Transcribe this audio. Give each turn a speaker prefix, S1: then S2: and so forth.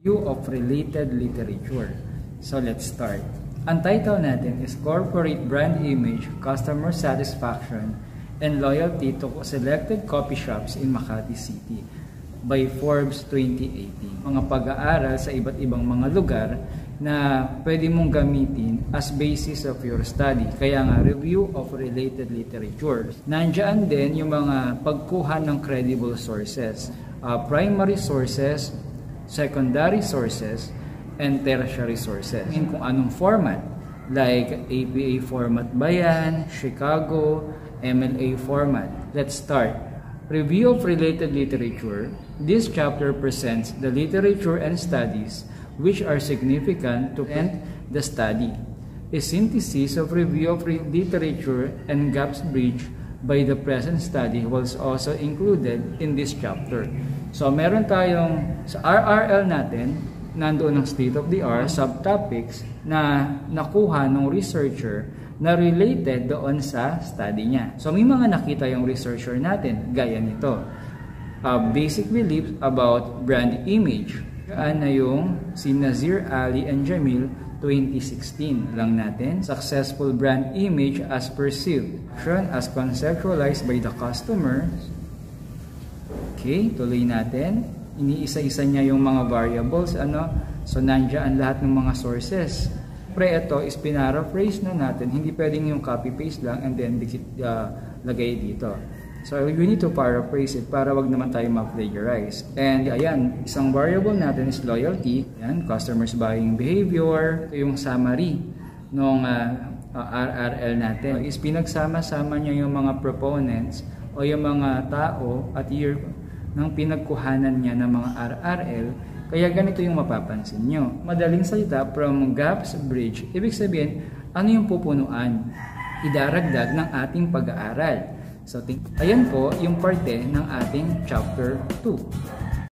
S1: View of related literature. So let's start. Ang title natin is Corporate Brand Image, Customer Satisfaction, and Loyalty to Selected Coffee Shops in Makati City by Forbes 2018. Mga pag-aaral sa iba't ibang mga lugar na pwede mong gamitin as basis of your study. Kaya nga, review of related literature. Nandiyan din yung mga pagkuha ng credible sources, primary sources, secondary sources, and tertiary sources. In kung anong format, like APA format ba yan, Chicago, MLA format. Let's start. Review of related literature. This chapter presents the literature and studies which are significant to end the study. A synthesis of review of literature and gaps bridged by the present study was also included in this chapter. So meron tayong sa RRL natin, nandoon ang state of the art subtopics na nakuha ng researcher na related doon sa study niya. So may mga nakita yung researcher natin gaya nito. Basic beliefs about brand image. Yan na yung si Nazir Ali and Jamil 2016 lang natin. Successful brand image as perceived, as conceptualized by the customer. Okay, tuloy natin. Iniisa-isa niya yung mga variables. So, nandiyan lahat ng mga sources. Pre, ito is pinaraphrase na natin. Hindi pwedeng yung copy-paste lang and then lagay dito. So, we need to paraphrase it para wag naman tayo ma-plagiarize. And ayan, isang variable natin is loyalty. Ayan, customers buying behavior. Ito yung summary ng RRL natin. Is pinagsama-sama niya yung mga proponents o yung mga tao at year ng pinagkuhanan niya ng mga RRL. Kaya ganito yung mapapansin nyo. Madaling salita, from gaps bridge, ibig sabihin, ano yung pupunuan? Idaragdag ng ating pag-aaral. So, ayan po yung parte ng ating chapter 2.